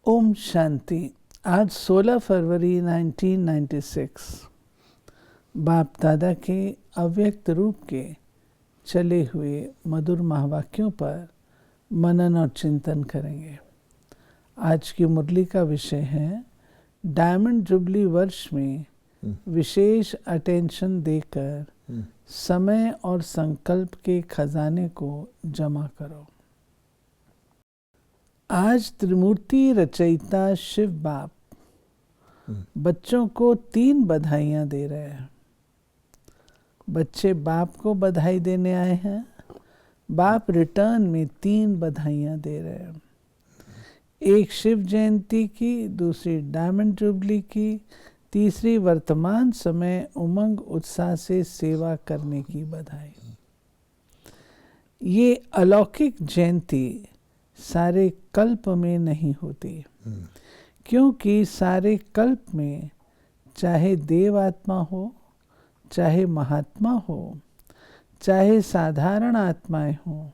ओम शांति। आज 16 फरवरी 1996 बाप दादा के अव्यक्त रूप के चले हुए मधुर महावाक्यों पर मनन और चिंतन करेंगे। आज की मुरली का विषय है डायमंड जुबली वर्ष में विशेष अटेंशन देकर समय और संकल्प के खजाने को जमा करो। आज त्रिमूर्ति रचयिता शिव बाप बच्चों को 3 बधाइयाँ दे रहे हैं। बच्चे बाप को बधाई देने आए हैं। बाप रिटर्न में 3 बधाइयाँ दे रहे हैं। एक शिव जयंती की, दूसरी डायमंड जुबली की, तीसरी वर्तमान समय उमंग उत्साह से सेवा करने की बधाई। ये अलौकिक जयंती सारे कल्प में नहीं होती, क्योंकि सारे कल्प में चाहे देव आत्मा हो, चाहे महात्मा हो, चाहे साधारण आत्माएं हों,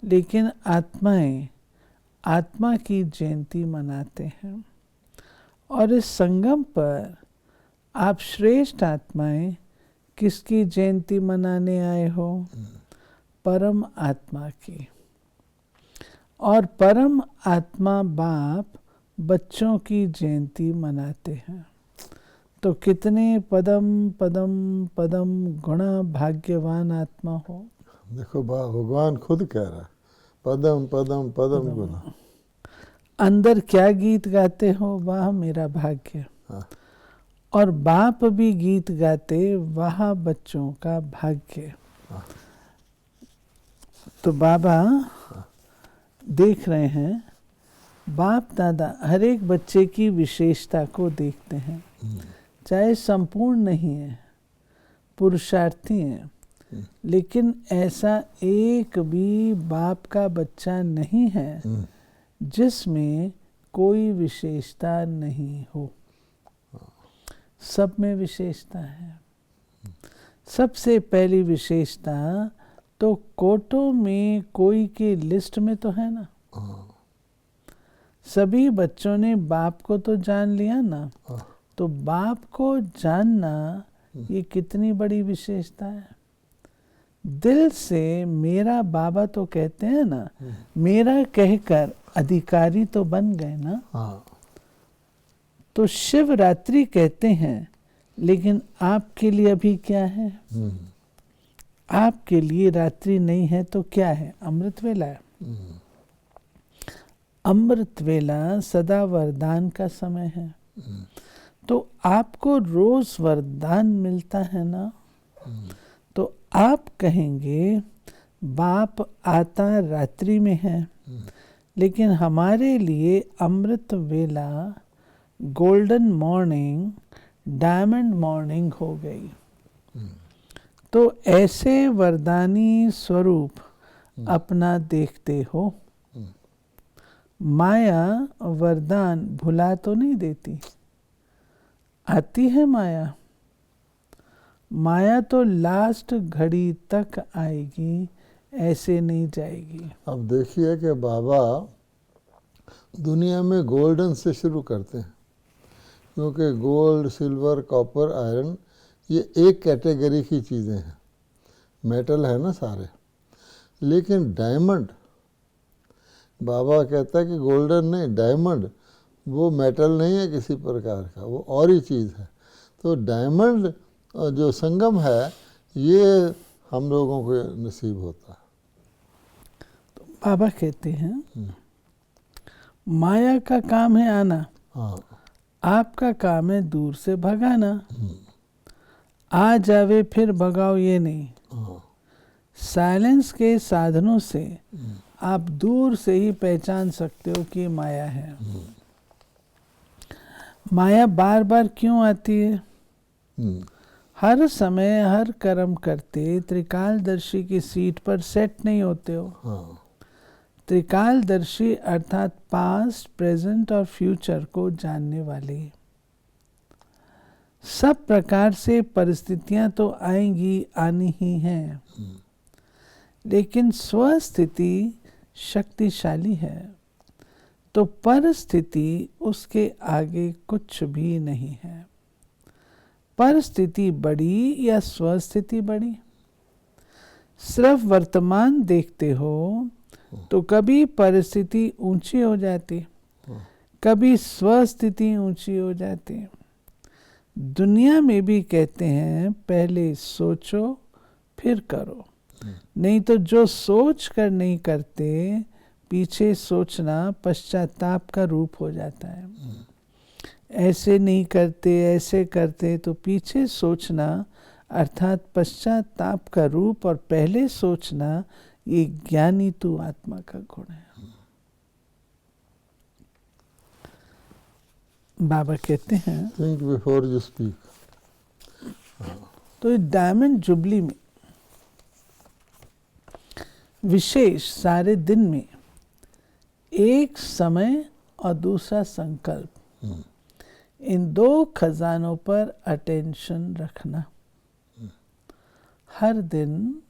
लेकिन आत्माएं आत्मा की जयंती मनाते हैं। और इस संगम पर आप श्रेष्ठ आत्माएं किसकी जयंती मनाने आए हो? परम आत्मा की। और परम आत्मा बाप बच्चों की जयंती मनाते हैं। तो कितने पदम पदम पदम गुणा भाग्यवान आत्मा हो। देखो भगवान खुद कह रहा है, पदम पदम पदम गुणा। अंदर क्या गीत गाते हो, वाह मेरा भाग्य। हाँ। और बाप भी गीत गाते, वाह बच्चों का भाग्य। हाँ। तो बाबा देख रहे हैं, बाप दादा हर एक बच्चे की विशेषता को देखते हैं। चाहे संपूर्ण नहीं है, पुरुषार्थी हैं, लेकिन ऐसा एक भी बाप का बच्चा नहीं है जिसमें कोई विशेषता नहीं हो। सब में विशेषता है। सबसे पहली विशेषता तो कोटों में कोई की लिस्ट में तो है ना। सभी बच्चों ने बाप को तो जान लिया ना। तो बाप को जानना ये कितनी बड़ी विशेषता है। दिल से मेरा बाबा तो कहते हैं ना, मेरा कहकर अधिकारी तो बन गए ना। तो शिवरात्रि कहते हैं, लेकिन आपके लिए अभी क्या है? आपके लिए रात्रि नहीं है तो क्या है? अमृत वेला है। अमृत वेला सदा वरदान का समय है। तो आपको रोज वरदान मिलता है ना। तो आप कहेंगे बाप आता रात्रि में है, लेकिन हमारे लिए अमृत वेला गोल्डन मॉर्निंग, डायमंड मॉर्निंग हो गई। तो ऐसे वरदानी स्वरूप अपना देखते हो। माया वरदान भुला तो नहीं देती, आती है माया। माया तो लास्ट घड़ी तक आएगी, ऐसे नहीं जाएगी। अब देखिए कि बाबा दुनिया में गोल्डन से शुरू करते हैं, क्योंकि गोल्ड, सिल्वर, कॉपर, आयरन ये एक कैटेगरी की चीज़ें हैं, मेटल है ना सारे। लेकिन डायमंड, बाबा कहता है कि गोल्डन नहीं, डायमंड वो मेटल नहीं है किसी प्रकार का, वो और ही चीज़ है। तो डायमंड जो संगम है, ये हम लोगों को नसीब होता है। तो बाबा कहते हैं माया का काम है आना। हाँ। आपका काम है दूर से भगाना। आ जावे फिर भगाओ ये नहीं। साइलेंस के साधनों से आप दूर से ही पहचान सकते हो कि माया है। माया बार बार क्यों आती है? हर समय हर कर्म करते त्रिकालदर्शी की सीट पर सेट नहीं होते हो। त्रिकालदर्शी अर्थात पास्ट, प्रेजेंट और फ्यूचर को जानने वाले। सब प्रकार से परिस्थितियां तो आएंगी, आनी ही हैं, लेकिन स्वस्थिति शक्तिशाली है। तो परिस्थिति उसके आगे कुछ भी नहीं है। परिस्थिति बड़ी या स्वस्थिति बड़ी? सिर्फ वर्तमान देखते हो तो कभी परिस्थिति ऊंची हो जाती, कभी स्वस्थिति ऊंची हो जाती। दुनिया में भी कहते हैं पहले सोचो फिर करो, नहीं तो जो सोच कर नहीं करते, पीछे सोचना पश्चाताप का रूप हो जाता है। ऐसे नहीं करते, ऐसे करते, तो पीछे सोचना अर्थात पश्चाताप का रूप, और पहले सोचना ये ज्ञानी तू आत्मा का गुण है। बाबा कहते हैं थिंक बिफोर यू स्पीक। तो डायमंड जुबली में विशेष सारे दिन में एक समय और दूसरा संकल्प, इन दो खजानों पर अटेंशन रखना। हर दिन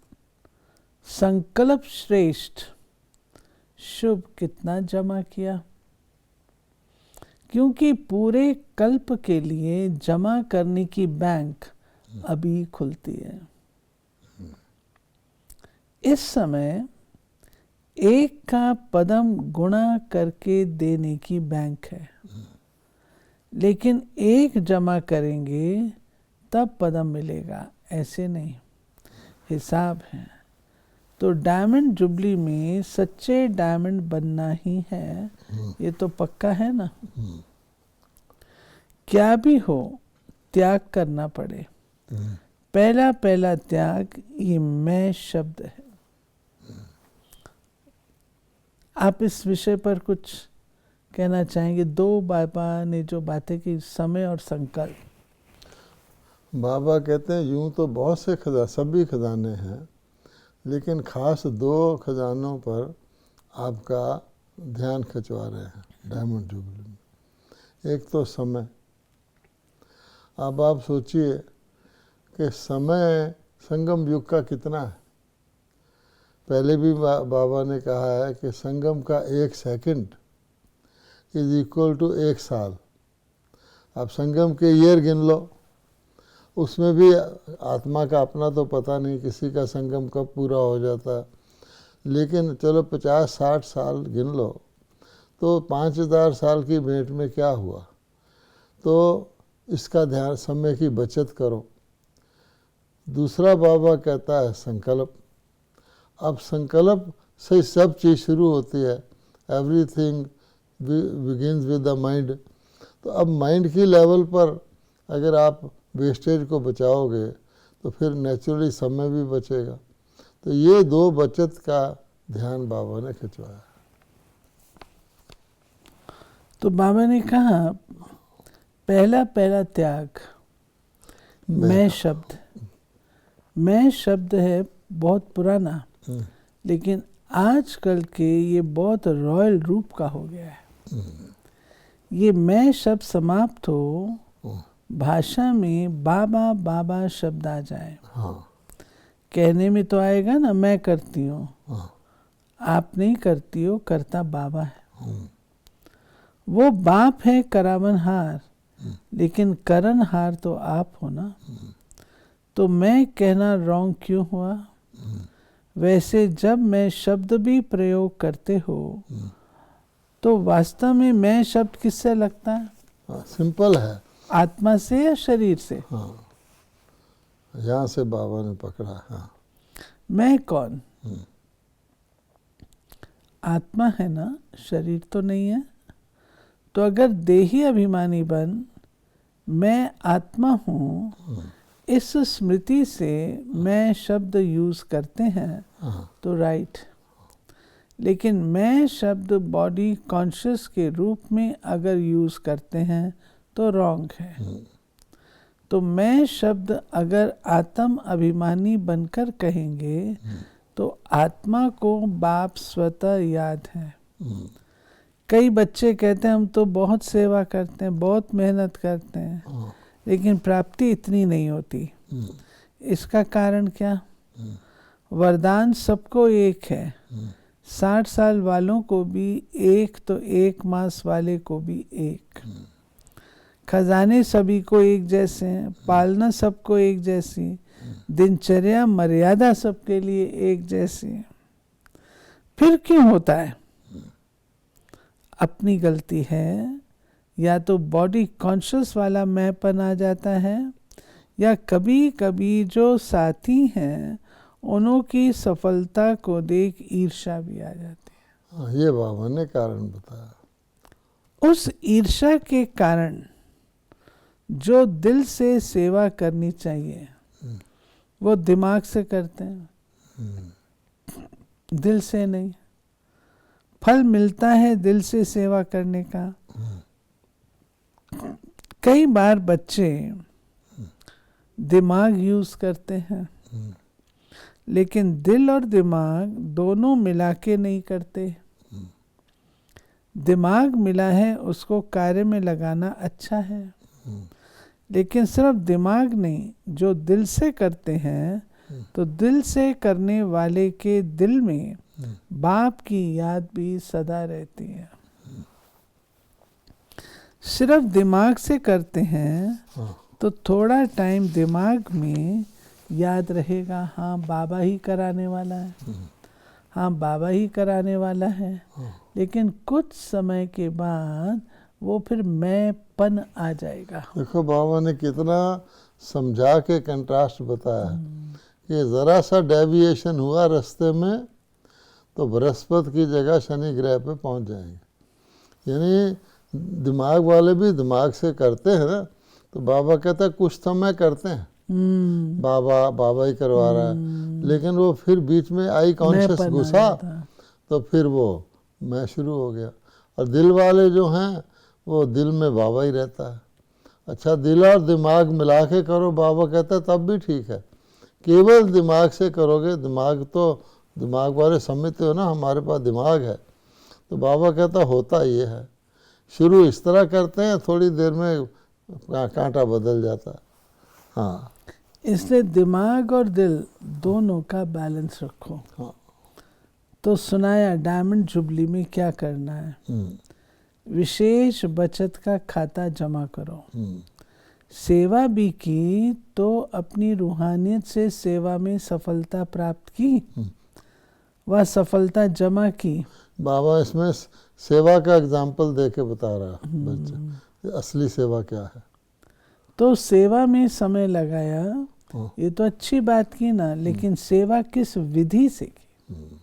संकल्प श्रेष्ठ शुभ कितना जमा किया, क्योंकि पूरे कल्प के लिए जमा करने की बैंक अभी खुलती है। इस समय एक का पदम गुणा करके देने की बैंक है, लेकिन एक जमा करेंगे तब पदम मिलेगा, ऐसे नहीं, हिसाब है। तो डायमंड जुबली में सच्चे डायमंड बनना ही है, ये तो पक्का है ना। क्या भी हो त्याग करना पड़े। पहला त्याग ये मैं शब्द है। आप इस विषय पर कुछ कहना चाहेंगे? दो बाबा ने जो बातें की, समय और संकल्प। बाबा कहते हैं यूं तो बहुत से सभी खजाने हैं, लेकिन खास दो खजानों पर आपका ध्यान खिंचवा रहे हैं डायमंड जुबली में। एक तो समय। अब आप सोचिए कि समय संगम युग का कितना है। पहले भी बाबा ने कहा है कि संगम का एक सेकंड इज इक्वल टू एक साल। आप संगम के ईयर गिन लो, उसमें भी आत्मा का अपना तो पता नहीं, किसी का संगम कब पूरा हो जाता, लेकिन चलो 50-60 साल गिन लो, तो 5000 साल की भेंट में क्या हुआ। तो इसका ध्यान, समय की बचत करो। दूसरा बाबा कहता है संकल्प। अब संकल्प से सब चीज़ शुरू होती है। Everything begins with the mind. तो अब माइंड की लेवल पर अगर आप वेस्टेज को बचाओगे तो फिर नेचुरली समय भी बचेगा। तो ये दो बचत का ध्यान बाबा ने खिंचवाया। तो बाबा ने कहा पहला त्याग मैं शब्द। मैं शब्द है बहुत पुराना, लेकिन आजकल के ये बहुत रॉयल रूप का हो गया है। ये मैं शब्द समाप्त हो, भाषा में बाबा बाबा शब्द आ जाए। कहने में तो आएगा ना मैं करती हूँ, आप नहीं करती हो, करता बाबा है। वो बाप है करावनहार, लेकिन करनहार तो आप हो ना। तो मैं कहना रॉन्ग क्यों हुआ? वैसे जब मैं शब्द भी प्रयोग करते हो तो वास्तव में मैं शब्द किससे लगता है? सिंपल है, आत्मा से या शरीर से? हाँ, यहाँ से बाबा ने पकड़ा। हाँ, मैं कौन? आत्मा है ना, शरीर तो नहीं है। तो अगर देही अभिमानी बन मैं आत्मा हूँ, इस स्मृति से मैं शब्द यूज करते हैं तो राइट। लेकिन मैं शब्द बॉडी कॉन्शियस के रूप में अगर यूज करते हैं तो रॉन्ग है। तो मैं शब्द अगर आत्म अभिमानी बनकर कहेंगे तो आत्मा को बाप स्वतः याद है। कई बच्चे कहते हैं हम तो बहुत सेवा करते हैं, बहुत मेहनत करते हैं, लेकिन प्राप्ति इतनी नहीं होती। इसका कारण क्या? वरदान सबको एक है, 60 साल वालों को भी एक तो 1 मास वाले को भी एक। खजाने सभी को एक जैसे हैं, पालना सबको एक जैसी, दिनचर्या मर्यादा सबके लिए एक जैसी। फिर क्यों होता है? अपनी गलती है, या तो बॉडी कॉन्शियस वाला मैंपन आ जाता है, या कभी कभी जो साथी हैं उन्हों की सफलता को देख ईर्ष्या भी आ जाती है। हाँ, ये बाबा ने कारण बताया। उस ईर्ष्या के कारण जो दिल से सेवा करनी चाहिए वो दिमाग से करते हैं, दिल से नहीं। फल मिलता है दिल से सेवा करने का। कई बार बच्चे दिमाग यूज करते हैं, लेकिन दिल और दिमाग दोनों मिला के नहीं करते। दिमाग मिला है उसको कार्य में लगाना अच्छा है, लेकिन सिर्फ दिमाग नहीं, जो दिल से करते हैं तो दिल से करने वाले के दिल में बाप की याद भी सदा रहती है। सिर्फ दिमाग से करते हैं तो थोड़ा टाइम दिमाग में याद रहेगा, हाँ बाबा ही कराने वाला है, हाँ बाबा ही कराने वाला है। लेकिन कुछ समय के बाद वो फिर मैंपन आ जाएगा। देखो बाबा ने कितना समझा के कंट्रास्ट बताया कि ज़रा सा डेविएशन हुआ रास्ते में तो बृहस्पति की जगह शनि ग्रह पे पहुंच जाएंगे। यानी दिमाग वाले भी दिमाग से करते हैं ना, तो बाबा कहता है कुछ समय करते हैं, बाबा ही करवा रहा है, लेकिन वो फिर बीच में आई कॉन्शियस घुसा तो फिर वो मैं शुरू हो गया। और दिल वाले जो हैं वो दिल में बाबा ही रहता है। अच्छा, दिल और दिमाग मिला के करो, बाबा कहता है तब भी ठीक है। केवल दिमाग से करोगे, दिमाग वाले समझते हो ना हमारे पास दिमाग है, तो बाबा कहता होता ये है। शुरू इस तरह करते हैं, थोड़ी देर में कांटा बदल जाता है। हाँ, इसलिए दिमाग और दिल दोनों का बैलेंस रखो। हाँ। तो सुनाया डायमंड जुबली में क्या करना है। विशेष बचत का खाता जमा करो। सेवा भी की तो अपनी रूहानियत से सेवा में सफलता प्राप्त की, वह सफलता जमा की। बाबा इसमें सेवा का एग्जाम्पल दे के बता रहा है बच्चे, असली सेवा क्या है। तो सेवा में समय लगाया, ये तो अच्छी बात की ना, लेकिन सेवा किस विधि से की।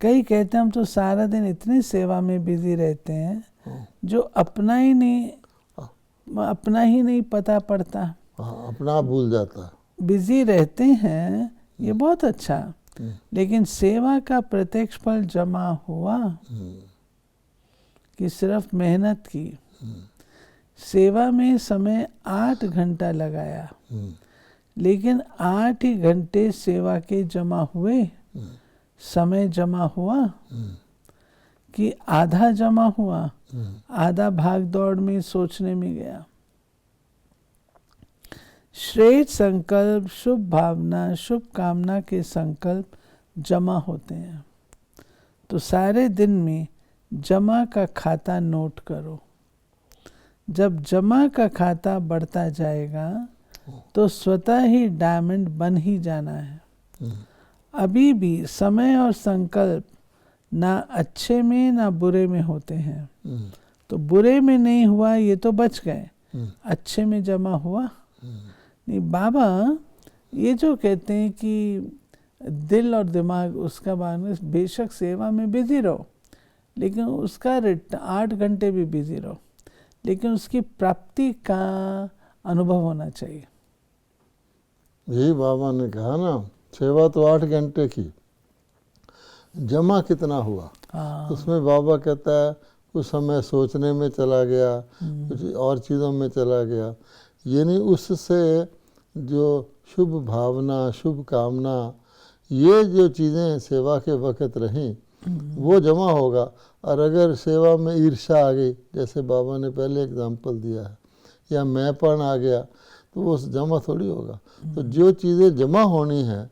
कई कहते हैं हम तो सारा दिन इतनी सेवा में बिजी रहते हैं जो अपना ही नहीं पता पड़ता। अपना भूल जाता है। बिजी रहते हैं, ये बहुत अच्छा, लेकिन सेवा का प्रत्यक्ष फल जमा हुआ कि सिर्फ मेहनत की। सेवा में समय 8 घंटा लगाया, लेकिन 8 ही घंटे सेवा के जमा हुए। समय जमा हुआ कि आधा जमा हुआ, आधा भाग दौड़ में सोचने में गया। श्रेष्ठ संकल्प, शुभ भावना, शुभ कामना के संकल्प जमा होते हैं। तो सारे दिन में जमा का खाता नोट करो। जब जमा का खाता बढ़ता जाएगा तो स्वतः ही डायमंड बन ही जाना है। अभी भी समय और संकल्प ना अच्छे में ना बुरे में होते हैं। तो बुरे में नहीं हुआ ये तो बच गए, अच्छे में जमा हुआ नहीं। बाबा ये जो कहते हैं कि दिल और दिमाग उसका बाद बेशक सेवा में बिजी रहो, लेकिन उसका 8 घंटे भी बिजी रहो, लेकिन उसकी प्राप्ति का अनुभव होना चाहिए। यही बाबा ने कहा ना, सेवा तो 8 घंटे की, जमा कितना हुआ। उसमें बाबा कहता है कुछ समय सोचने में चला गया, कुछ और चीज़ों में चला गया। यानी उससे जो शुभ भावना, शुभ कामना, ये जो चीज़ें सेवा के वक़्त रहीं वो जमा होगा। और अगर सेवा में ईर्ष्या आ गई, जैसे बाबा ने पहले एग्जांपल दिया है, या मैंपन आ गया, तो वो जमा थोड़ी होगा। तो जो चीज़ें जमा होनी है,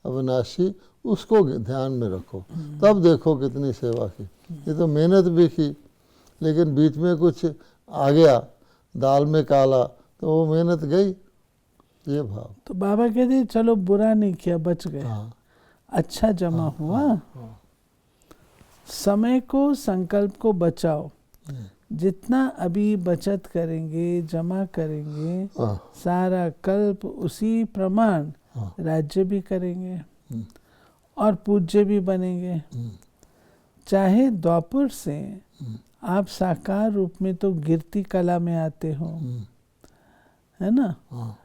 अविनाशी, उसको ध्यान में रखो, तब देखो कितनी सेवा की। ये तो मेहनत भी की, लेकिन बीच में कुछ आ गया, दाल में काला, तो वो मेहनत गई। ये भाव। तो बाबा कहते चलो बुरा नहीं किया, बच गए। हाँ, अच्छा जमा हुआ। हाँ, समय को, संकल्प को बचाओ। जितना अभी बचत करेंगे, जमा करेंगे, हाँ, सारा कल्प उसी प्रमाण हाँ, राज्य भी करेंगे और पूज्य भी बनेंगे। चाहे द्वापर से आप साकार रूप में तो गिरती कला में आते हो, है ना, हाँ,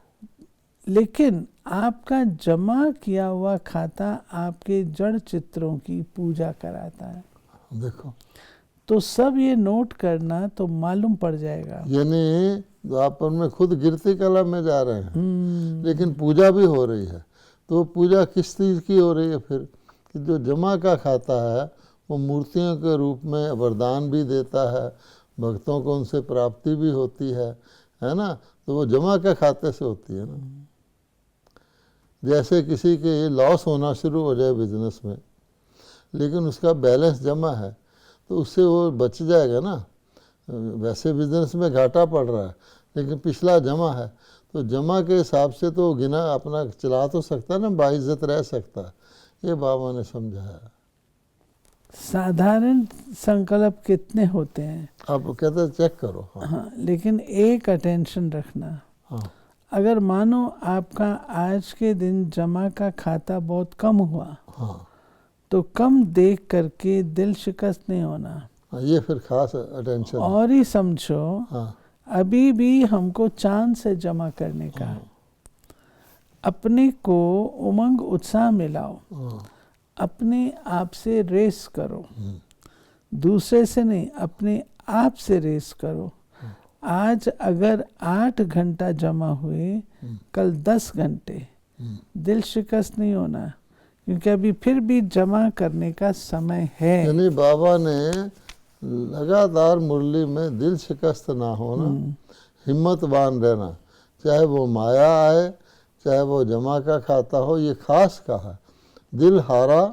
लेकिन आपका जमा किया हुआ खाता आपके जड़ चित्रों की पूजा कराता है। देखो, तो सब ये नोट करना तो मालूम पड़ जाएगा। यानी द्वापर में खुद गिरती कला में जा रहे हैं, लेकिन पूजा भी हो रही है। तो पूजा किस चीज़ की हो रही है फिर, कि जो जमा का खाता है वो मूर्तियों के रूप में वरदान भी देता है, भक्तों को उनसे प्राप्ति भी होती है ना। तो वो जमा के खाते से होती है ना। जैसे किसी के लॉस होना शुरू हो जाए बिजनेस में, लेकिन उसका बैलेंस जमा है, तो उससे वो बच जाएगा ना। वैसे बिजनेस में घाटा पड़ रहा है, लेकिन पिछला जमा है, तो जमा के हिसाब से तो गिना अपना चला तो सकता है ना, बाइज्जत रह सकता है। ये बाबा ने समझाया। साधारण संकल्प कितने होते हैं आप कहते हैं चेक करो। हाँ, हाँ, लेकिन एक अटेंशन रखना। हाँ, अगर मानो आपका आज के दिन जमा का खाता बहुत कम हुआ, हाँ, तो कम देख करके दिल शिकस्त नहीं होना। हाँ, ये फिर खास अटेंशन है। और ही समझो, हाँ, अभी भी हमको चांद से जमा करने का। अपने को उमंग उत्साह मिलाओ, हाँ, अपने आप से रेस करो, दूसरे से नहीं, अपने आप से रेस करो। आज अगर 8 घंटा जमा हुए, कल 10 घंटे, दिल शिकस्त नहीं होना, क्योंकि अभी फिर भी जमा करने का समय है। यानी बाबा ने लगातार मुरली में दिल शिकस्त ना होना, हिम्मतवान रहना, चाहे वो माया आए, चाहे वो जमा का खाता हो। ये खास कहा, दिल हारा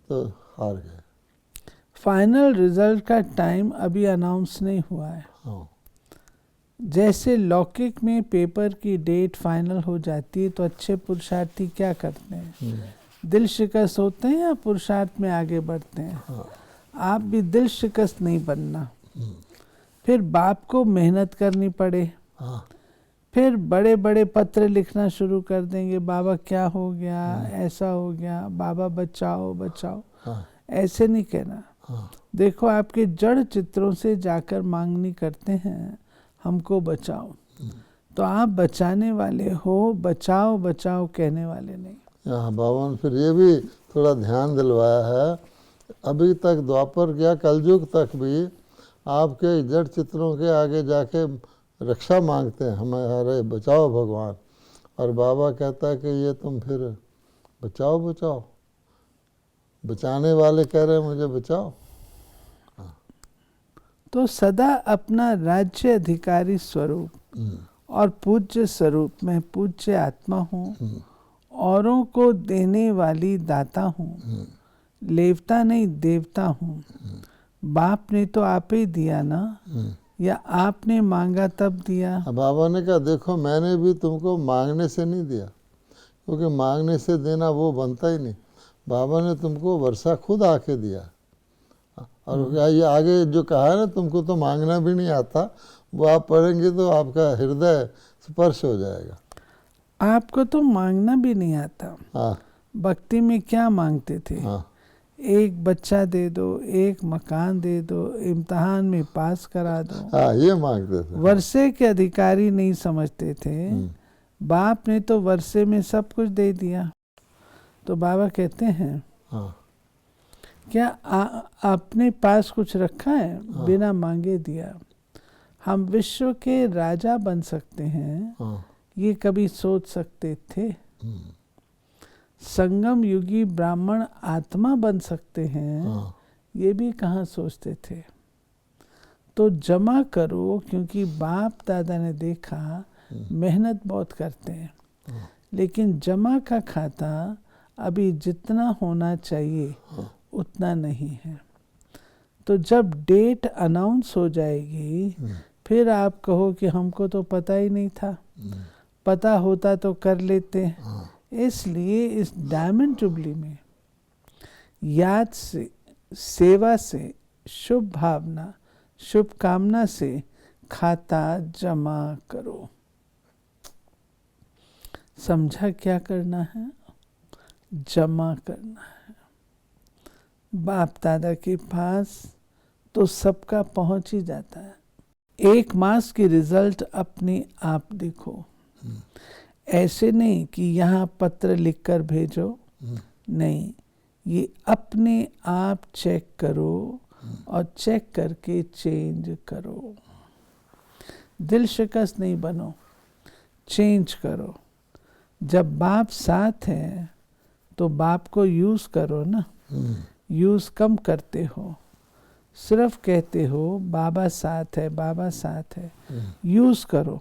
तो हार गए। फाइनल रिजल्ट का टाइम अभी अनाउंस नहीं हुआ है। हाँ, जैसे लौकिक में पेपर की डेट फाइनल हो जाती है, तो अच्छे पुरुषार्थी क्या करते हैं, दिल शिकस्त होते हैं या पुरुषार्थ में आगे बढ़ते हैं। हाँ, आप भी दिल शिकस्त नहीं बनना। फिर बाप को मेहनत करनी पड़े, हाँ, फिर बड़े बड़े पत्र लिखना शुरू कर देंगे, बाबा क्या हो गया, ऐसा हो गया, बाबा बचाओ बचाओ। हाँ, ऐसे नहीं कहना। हाँ, देखो, आपके जड़ चित्रों से जाकर मांगनी करते हैं, हमको बचाओ। तो आप बचाने वाले हो, बचाओ बचाओ कहने वाले नहीं। यहाँ बाबा ने फिर ये भी थोड़ा ध्यान दिलवाया है। अभी तक द्वापर क्या, कलयुग तक भी आपके जड़ चित्रों के आगे जाके रक्षा मांगते हैं, हमारे बचाओ भगवान। और बाबा कहता है कि ये तुम फिर बचाओ बचाओ, बचाने वाले कह रहे हैं मुझे बचाओ। तो सदा अपना राज्य अधिकारी स्वरूप और पूज्य स्वरूप में पूज्य आत्मा हूँ, औरों को देने वाली दाता हूँ, लेवता नहीं देवता हूँ। बाप ने तो आप ही दिया ना, या आपने मांगा तब दिया। बाबा ने कहा देखो, मैंने भी तुमको मांगने से नहीं दिया, क्योंकि मांगने से देना वो बनता ही नहीं। बाबा ने तुमको वर्षा खुद आके दिया। और ये आगे जो कहा है ना, तुमको तो मांगना भी नहीं आता, वो आप पढ़ेंगे तो आपका हृदय स्पर्श हो जाएगा। आपको तो मांगना भी नहीं आता। हाँ, भक्ति में क्या मांगते थे, हाँ, एक बच्चा दे दो, एक मकान दे दो, इम्तिहान में पास करा दो। हाँ, ये मांगते थे। वर्षे के अधिकारी नहीं समझते थे। बाप ने तो वर्षे में सब कुछ दे दिया। तो बाबा कहते हैं, हाँ, क्या आपने पास कुछ रखा है, बिना मांगे दिया। हम विश्व के राजा बन सकते हैं, हाँ, ये कभी सोच सकते थे। संगम युगी ब्राह्मण आत्मा बन सकते हैं, हाँ, ये भी कहाँ सोचते थे। तो जमा करो, क्योंकि बाप दादा ने देखा मेहनत बहुत करते हैं, लेकिन जमा का खाता अभी जितना होना चाहिए उतना नहीं है। तो जब डेट अनाउंस हो जाएगी फिर आप कहो कि हमको तो पता ही नहीं था, पता होता तो कर लेते। इसलिए इस डायमंड जुबली में याद से, सेवा से, शुभ भावना, शुभकामना से खाता जमा करो। समझा क्या करना है? जमा करना है। बाप दादा के पास तो सबका पहुंच ही जाता है। 1 मास की रिजल्ट अपने आप देखो। ऐसे नहीं कि यहाँ पत्र लिखकर भेजो, नहीं, ये अपने आप चेक करो और चेक करके चेंज करो। दिल शिकस्त नहीं बनो, चेंज करो। जब बाप साथ है तो बाप को यूज़ करो ना। यूज़ कम करते हो, सिर्फ कहते हो बाबा साथ है, बाबा साथ है। यूज़ करो।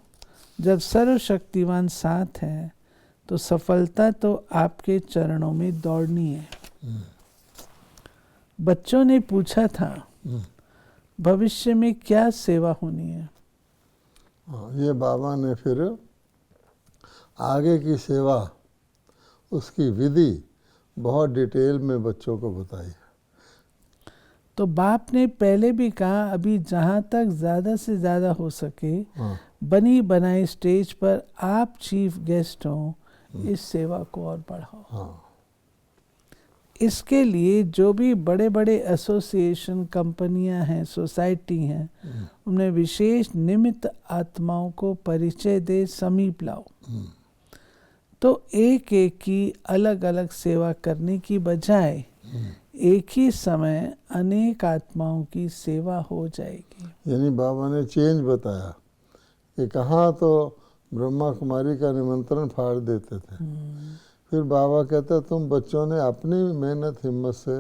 जब सर्वशक्तिवान साथ है तो सफलता तो आपके चरणों में दौड़नी है। बच्चों ने पूछा था भविष्य में क्या सेवा होनी है। ये बाबा ने फिर आगे की सेवा, उसकी विधि बहुत डिटेल में बच्चों को बताई। तो बाप ने पहले भी कहा अभी जहाँ तक ज़्यादा से ज़्यादा हो सके बनी बनाई स्टेज पर आप चीफ गेस्ट हो, इस सेवा को और बढ़ाओ। इसके लिए जो भी बड़े बड़े एसोसिएशन, कंपनियां हैं, सोसाइटी हैं, उन्हें विशेष निमित्त आत्माओं को परिचय दे, समीप लाओ। तो एक एक की अलग अलग सेवा करने की बजाय एक ही समय अनेक आत्माओं की सेवा हो जाएगी। यानी बाबा ने चेंज बताया कि कहाँ तो ब्रह्मा कुमारी का निमंत्रण फाड़ देते थे, फिर बाबा कहते तुम बच्चों ने अपनी मेहनत हिम्मत से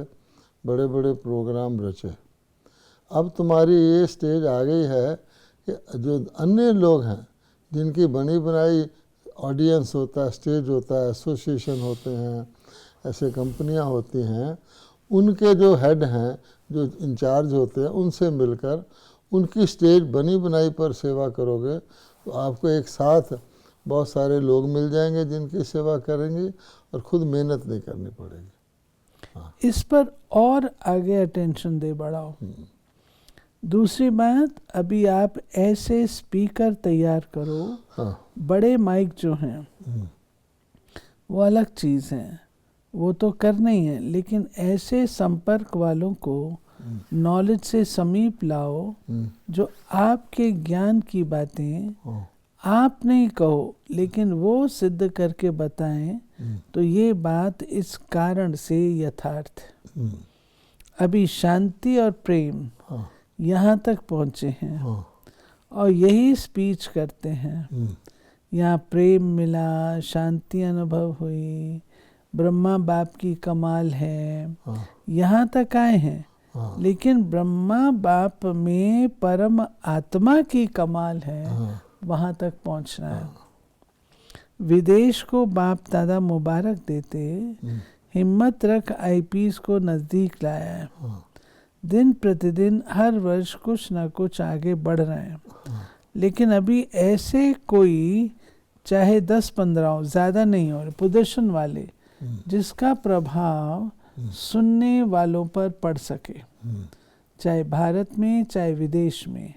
बड़े बड़े प्रोग्राम रचे। अब तुम्हारी ये स्टेज आ गई है कि जो अन्य लोग हैं जिनकी बनी बनाई ऑडियंस होता है, स्टेज होता है, एसोसिएशन होते हैं, ऐसे कंपनियां होती हैं, उनके जो हेड हैं, जो इंचार्ज होते हैं, उनसे मिलकर उनकी स्टेज बनी बनाई पर सेवा करोगे तो आपको एक साथ बहुत सारे लोग मिल जाएंगे जिनकी सेवा करेंगे और खुद मेहनत नहीं करनी पड़ेगी। इस पर और आगे अटेंशन दे बढ़ाओ। दूसरी बात, अभी आप ऐसे स्पीकर तैयार करो। बड़े माइक जो हैं वो अलग चीज़ हैं, वो तो करना ही है, लेकिन ऐसे संपर्क वालों को नॉलेज से समीप लाओ जो आपके ज्ञान की बातें आप नहीं कहो लेकिन वो सिद्ध करके बताएं तो ये बात इस कारण से यथार्थ है। अभी शांति और प्रेम यहाँ तक पहुँचे हैं और यही स्पीच करते हैं। यहाँ प्रेम मिला, शांति अनुभव हुई, ब्रह्मा बाप की कमाल है, यहाँ तक आए हैं। लेकिन ब्रह्मा बाप में परम आत्मा की कमाल है, वहाँ तक पहुँचना है। विदेश को बाप दादा मुबारक देते, हिम्मत रख आईपीएस को नज़दीक लाया है। दिन प्रतिदिन हर वर्ष कुछ ना कुछ आगे बढ़ रहे हैं, लेकिन अभी ऐसे कोई चाहे 10-15 हो, ज़्यादा नहीं हो रहे प्रदर्शन वाले, जिसका प्रभाव सुनने वालों पर पड़ सके, चाहे भारत में चाहे विदेश में।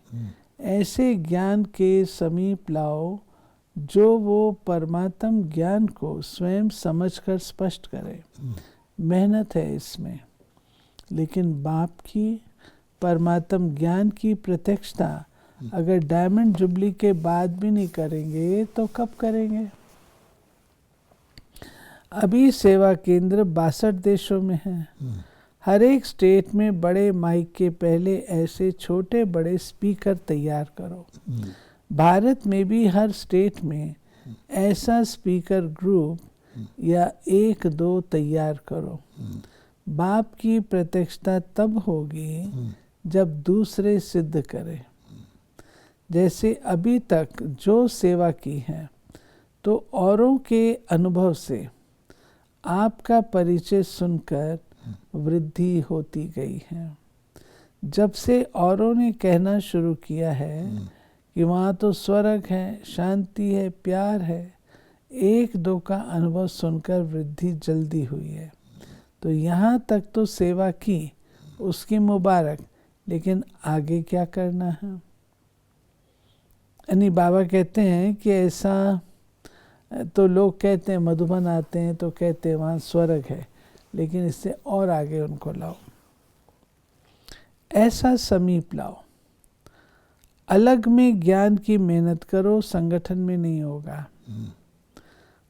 ऐसे ज्ञान के समीप लाओ जो वो परमात्म ज्ञान को स्वयं समझकर स्पष्ट करे। मेहनत है इसमें, लेकिन बाप की परमात्म ज्ञान की प्रत्यक्षता अगर डायमंड जुबली के बाद भी नहीं करेंगे तो कब करेंगे? अभी सेवा केंद्र 62 देशों में हैं। हर एक स्टेट में बड़े माइक के पहले ऐसे छोटे बड़े स्पीकर तैयार करो। भारत में भी हर स्टेट में ऐसा स्पीकर ग्रुप या 1-2 तैयार करो। बाप की प्रत्यक्षता तब होगी जब दूसरे सिद्ध करें। जैसे अभी तक जो सेवा की है तो औरों के अनुभव से आपका परिचय सुनकर वृद्धि होती गई है। जब से औरों ने कहना शुरू किया है कि वहाँ तो स्वर्ग है, शांति है, प्यार है, एक दो का अनुभव सुनकर वृद्धि जल्दी हुई है। तो यहाँ तक तो सेवा की, उसकी मुबारक, लेकिन आगे क्या करना है? यानी बाबा कहते हैं कि ऐसा तो लोग कहते हैं, मधुबन आते हैं तो कहते हैं वहाँ स्वर्ग है, लेकिन इससे और आगे उनको लाओ, ऐसा समीप लाओ। अलग में ज्ञान की मेहनत करो, संगठन में नहीं होगा।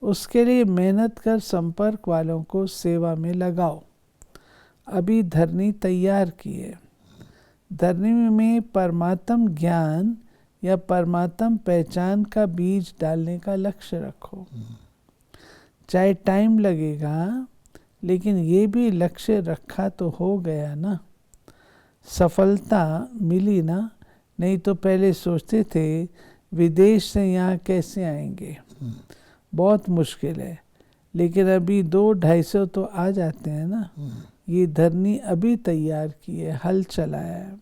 उसके लिए मेहनत कर संपर्क वालों को सेवा में लगाओ। अभी धरनी तैयार की है। धरनी में परमात्म ज्ञान या परमात्म पहचान का बीज डालने का लक्ष्य रखो। चाहे टाइम लगेगा, लेकिन ये भी लक्ष्य रखा तो हो गया ना, सफलता मिली ना। नहीं तो पहले सोचते थे विदेश से यहाँ कैसे आएंगे, बहुत मुश्किल है, लेकिन अभी 200-250 तो आ जाते हैं ना। ये धरनी अभी तैयार की है, हल चलाया है,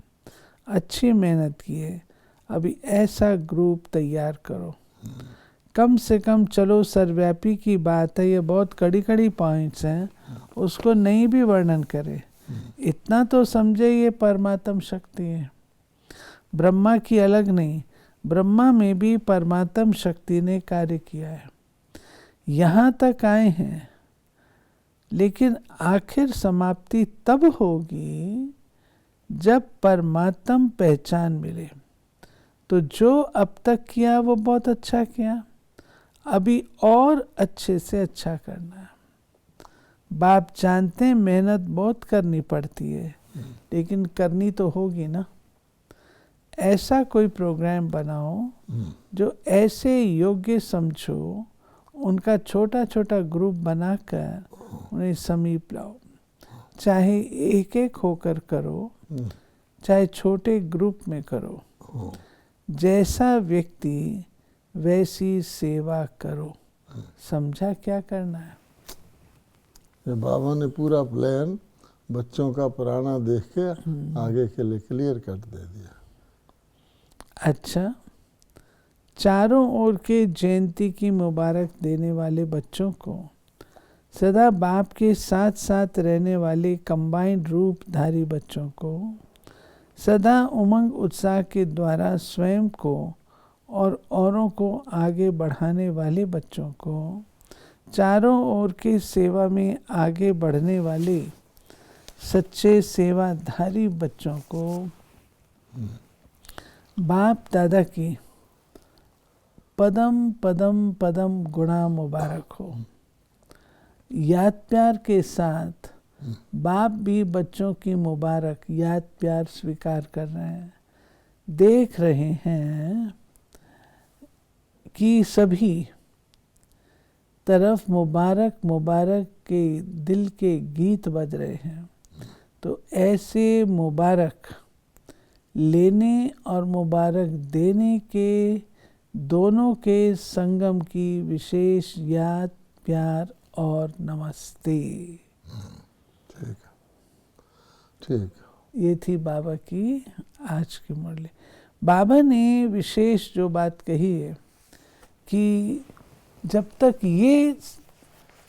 अच्छी मेहनत की है। अभी ऐसा ग्रुप तैयार करो। कम से कम चलो, सर्वव्यापी की बात है, ये बहुत कड़ी कड़ी पॉइंट्स हैं, उसको नहीं भी वर्णन करे, इतना तो समझे ये परमात्म शक्ति है। ब्रह्मा की अलग नहीं, ब्रह्मा में भी परमात्म शक्ति ने कार्य किया है। यहाँ तक आए हैं, लेकिन आखिर समाप्ति तब होगी जब परमात्म पहचान मिले। तो जो अब तक किया वो बहुत अच्छा किया, अभी और अच्छे से अच्छा करना है। बाप जानते हैं मेहनत बहुत करनी पड़ती है, लेकिन करनी तो होगी ना। ऐसा कोई प्रोग्राम बनाओ जो ऐसे योग्य समझो, उनका छोटा छोटा ग्रुप बनाकर उन्हें समीप लाओ। चाहे एक एक होकर करो, चाहे छोटे ग्रुप में करो। जैसा व्यक्ति वैसी सेवा करो। समझा क्या करना है? ये बाबा ने पूरा प्लान बच्चों का पुराना देख के आगे के लिए क्लियर कट दे दिया। अच्छा, चारों ओर के जयंती की मुबारक देने वाले बच्चों को, सदा बाप के साथ साथ रहने वाले कंबाइंड रूपधारी बच्चों को, सदा उमंग उत्साह के द्वारा स्वयं को और औरों को आगे बढ़ाने वाले बच्चों को, चारों ओर के सेवा में आगे बढ़ने वाले सच्चे सेवाधारी बच्चों को बाप दादा की पदम पदम पदम गुणा मुबारक हो। याद प्यार के साथ बाप भी बच्चों की मुबारक याद प्यार स्वीकार कर रहे हैं। देख रहे हैं कि सभी तरफ मुबारक मुबारक के दिल के गीत बज रहे हैं। तो ऐसे मुबारक लेने और मुबारक देने के दोनों के संगम की विशेष याद प्यार और नमस्ते। ठीक ठीक। ये थी बाबा की आज की मुरली। बाबा ने विशेष जो बात कही है कि जब तक ये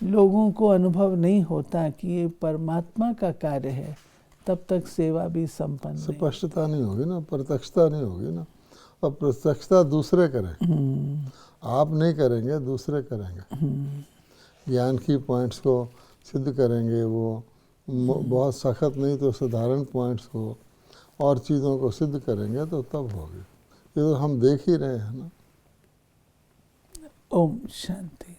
लोगों को अनुभव नहीं होता कि ये परमात्मा का कार्य है, तब तक सेवा भी संपन्न नहीं। स्पष्टता नहीं होगी ना, प्रत्यक्षता नहीं होगी ना। और प्रत्यक्षता दूसरे करेंगे, आप नहीं करेंगे, दूसरे करेंगे। ज्ञान की पॉइंट्स को सिद्ध करेंगे, वो बहुत सख्त नहीं तो साधारण पॉइंट्स को और चीज़ों को सिद्ध करेंगे, तो तब होगी। ये तो हम देख ही रहे हैं ना। ओम शांति।